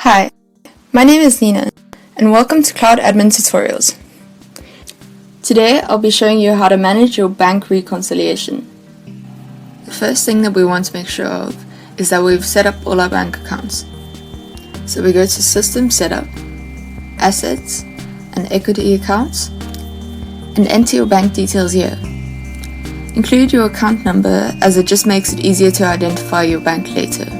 Hi, my name is Nina, and welcome to Cloud Admin Tutorials. Today I'll be showing you how to manage your bank reconciliation. The first thing that we want to make sure of is that we've set up all our bank accounts. So we go to System Setup, Assets, and Equity Accounts, and enter your bank details here. Include your account number as it just makes it easier to identify your bank later.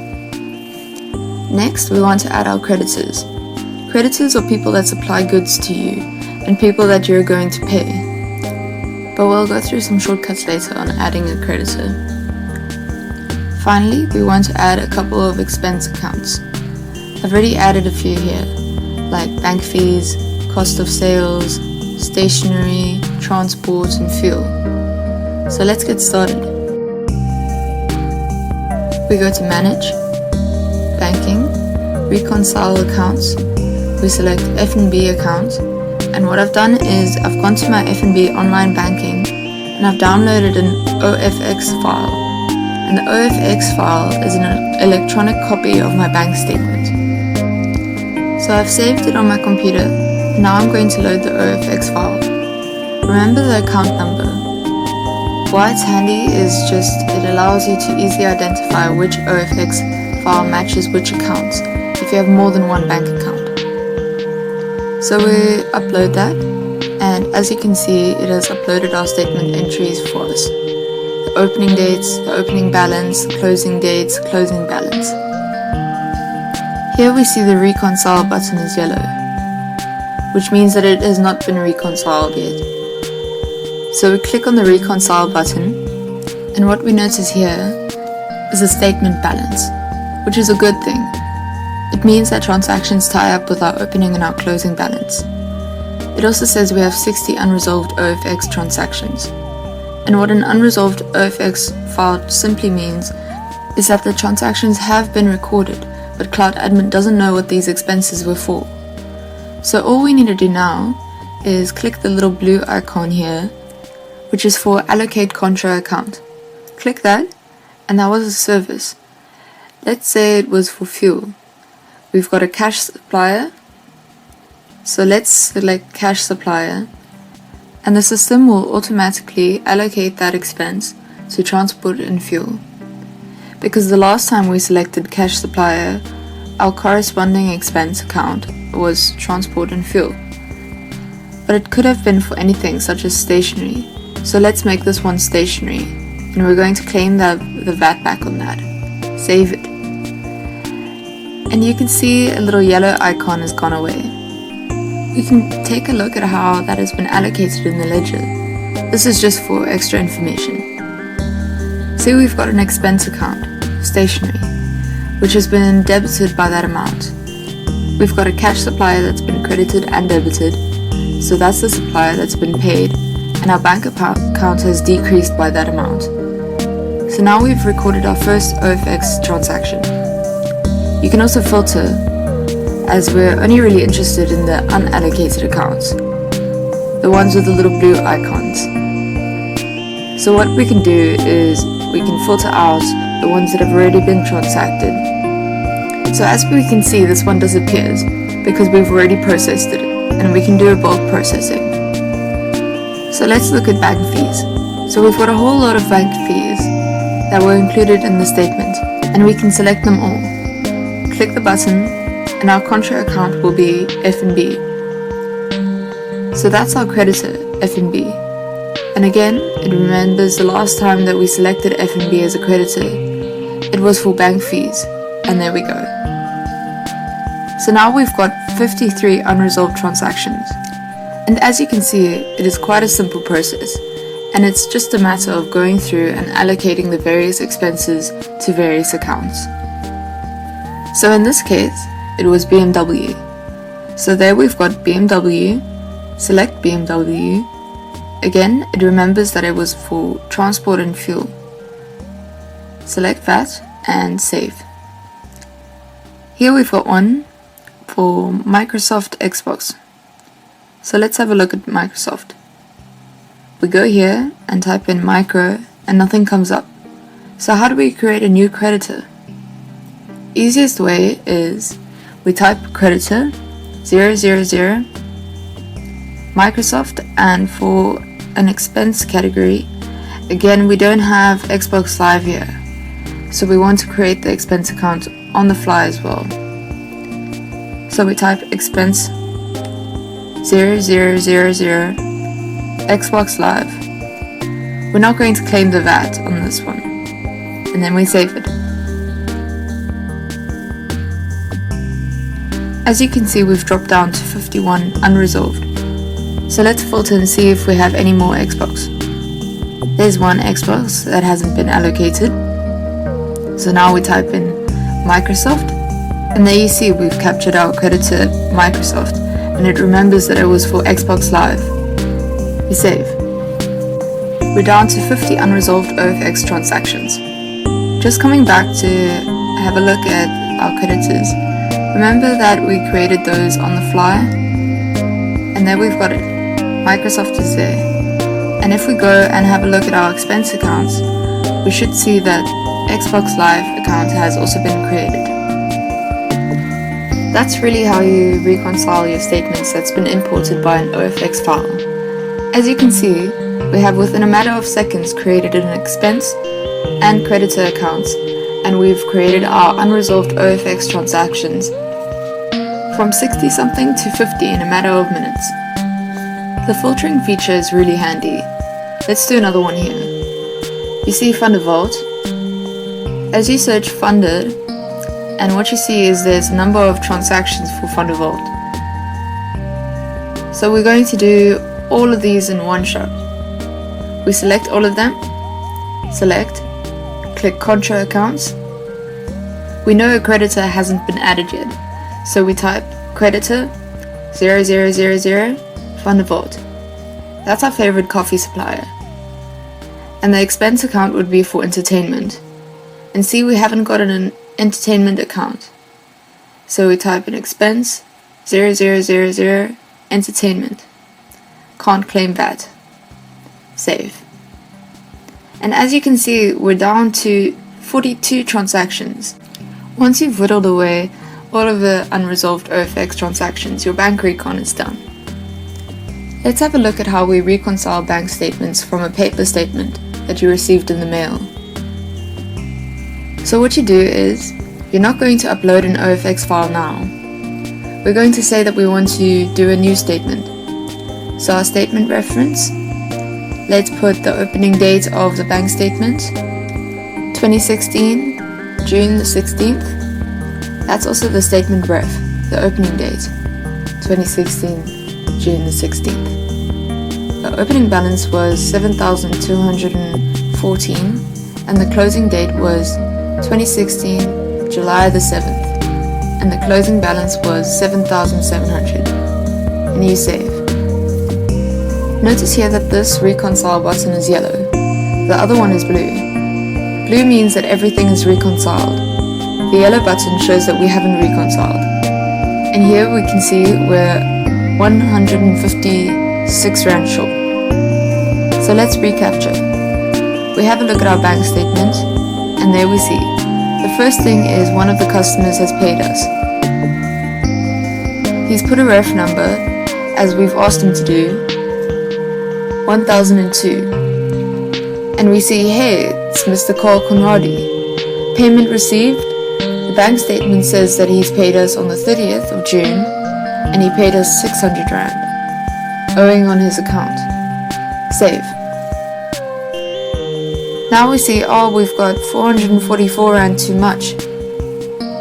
Next, we want to add our creditors. Creditors are people that supply goods to you and people that you're going to pay. But we'll go through some shortcuts later on adding a creditor. Finally, we want to add a couple of expense accounts. I've already added a few here, like bank fees, cost of sales, stationery, transport, and fuel. So let's get started. We go to Manage, Banking, Reconcile Accounts. We select F&B account, and what I've done is I've gone to my F&B online banking and I've downloaded an OFX file, and the OFX file is an electronic copy of my bank statement. So I've saved it on my computer, and now I'm going to load the OFX file. Remember the account number. Why it's handy is just it allows you to easily identify which OFX file matches which accounts if you have more than one bank account. So we upload that, and as you can see, it has uploaded our statement entries for us. The opening dates, the opening balance, closing dates, closing balance. Here we see the reconcile button is yellow, which means that it has not been reconciled yet. So we click on the reconcile button, and what we notice here is the statement balance, which is a good thing. It means that transactions tie up with our opening and our closing balance. It also says we have 60 unresolved OFX transactions. And what an unresolved OFX file simply means is that the transactions have been recorded, but Cloud Admin doesn't know what these expenses were for. So all we need to do now is click the little blue icon here, which is for Allocate Contra Account. Click that, and that was a service. Let's say it was for fuel. We've got a cash supplier, so let's select cash supplier, and the system will automatically allocate that expense to transport and fuel. Because the last time we selected cash supplier, our corresponding expense account was transport and fuel. But it could have been for anything such as stationery, so let's make this one stationery, and we're going to claim the VAT back on that. Save it. And you can see a little yellow icon has gone away. We can take a look at how that has been allocated in the ledger. This is just for extra information. See, we've got an expense account, stationery, which has been debited by that amount. We've got a cash supplier that's been credited and debited, so that's the supplier that's been paid, and our bank account has decreased by that amount. So now we've recorded our first OFX transaction. You can also filter, as we're only really interested in the unallocated accounts, the ones with the little blue icons. So what we can do is we can filter out the ones that have already been transacted. So as we can see, this one disappears because we've already processed it, and we can do a bulk processing. So let's look at bank fees. So we've got a whole lot of bank fees that were included in the statement, and we can select them all. Click the button, and our contra account will be F&B. So that's our creditor, F&B. And again, it remembers the last time that we selected F&B as a creditor, it was for bank fees, and there we go. So now we've got 53 unresolved transactions. And as you can see, it is quite a simple process, and it's just a matter of going through and allocating the various expenses to various accounts. So in this case, it was BMW. So there we've got BMW, select BMW. Again, it remembers that it was for transport and fuel. Select that and save. Here we've got one for Microsoft Xbox. So let's have a look at Microsoft. We go here and type in micro and nothing comes up. So how do we create a new creditor? Easiest way is we type creditor 000 Microsoft, and for an expense category, again we don't have Xbox Live here, so we want to create the expense account on the fly as well. So we type expense 000 Xbox Live. We're not going to claim the VAT on this one, and then we save it. As you can see, we've dropped down to 51 unresolved. So let's filter and see if we have any more Xbox. There's one Xbox that hasn't been allocated. So now we type in Microsoft, and there you see we've captured our creditor Microsoft, and it remembers that it was for Xbox Live. We save. We're down to 50 unresolved OFX transactions. Just coming back to have a look at our creditors, remember that we created those on the fly, and there we've got it. Microsoft is there. And if we go and have a look at our expense accounts, we should see that Xbox Live account has also been created. That's really how you reconcile your statements that's been imported by an OFX file. As you can see, we have within a matter of seconds created an expense and creditor accounts, and we've created our unresolved OFX transactions from 60 something to 50 in a matter of minutes. The filtering feature is really handy. Let's do another one here. You see Fundervault. As you search funded, and what you see is there's a number of transactions for Fundervault. So we're going to do all of these in one shot. We select all of them, select, click Contra Accounts. We know a creditor hasn't been added yet, so we type creditor 0000 Fundervault. That's our favorite coffee supplier. And the expense account would be for entertainment. And see, we haven't got an entertainment account. So we type in expense 0000 entertainment. Can't claim VAT. Save. And as you can see, we're down to 42 transactions. Once you've whittled away all of the unresolved OFX transactions, your bank recon is done. Let's have a look at how we reconcile bank statements from a paper statement that you received in the mail. So what you do is, you're not going to upload an OFX file now. We're going to say that we want to do a new statement. So our statement reference, let's put the opening date of the bank statement, 2016, June the 16th. That's also the statement ref, the opening date, 2016, June the 16th. The opening balance was 7,214 and the closing date was 2016, July the 7th, and the closing balance was 7,700. And you save. Notice here that this reconcile button is yellow. The other one is blue. Blue means that everything is reconciled. The yellow button shows that we haven't reconciled. And here we can see we're 156 Rand short. So let's recapture. We have a look at our bank statement, and there we see. The first thing is one of the customers has paid us. He's put a ref number, as we've asked him to do, 1002. And we see, hey, it's Mr. Carl Conradi. Payment received. The bank statement says that he's paid us on the 30th of June, and he paid us 600 Rand, owing on his account. Save. Now we see, oh, we've got 444 Rand too much.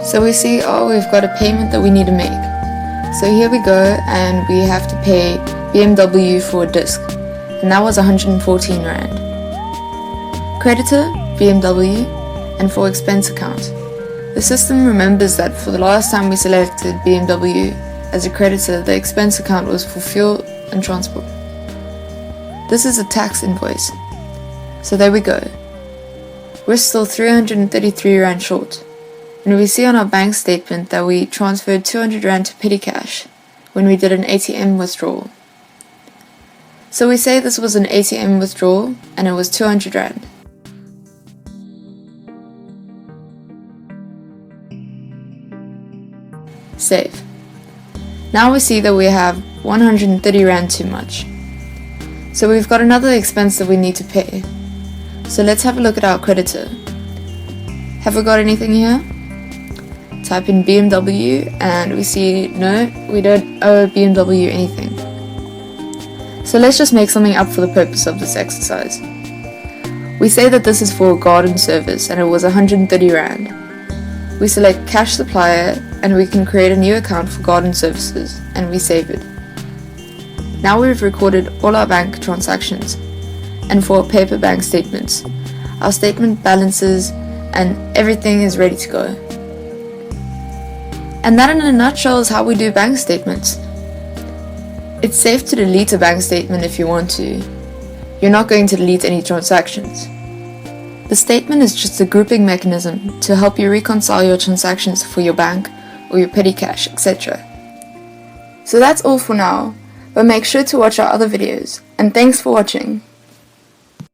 So we see, oh, we've got a payment that we need to make. So here we go, and we have to pay BMW for a disc, and that was 114 Rand. Creditor, BMW, and for expense account. The system remembers that for the last time we selected BMW as a creditor, the expense account was for fuel and transport. This is a tax invoice. So there we go. We're still 333 Rand short. And we see on our bank statement that we transferred 200 Rand to petty cash when we did an ATM withdrawal. So we say this was an ATM withdrawal and it was 200 Rand. Save. Now we see that we have 130 Rand too much. So we've got another expense that we need to pay. So let's have a look at our creditor. Have we got anything here? Type in BMW and we see no, we don't owe BMW anything. So let's just make something up for the purpose of this exercise. We say that this is for a garden service and it was 130 Rand. We select cash supplier and we can create a new account for garden services and we save it. Now we've recorded all our bank transactions and for our paper bank statements. Our statement balances and everything is ready to go. And that in a nutshell is how we do bank statements. It's safe to delete a bank statement if you want to. You're not going to delete any transactions. The statement is just a grouping mechanism to help you reconcile your transactions for your bank or your petty cash, etc. So that's all for now, but make sure to watch our other videos, and thanks for watching.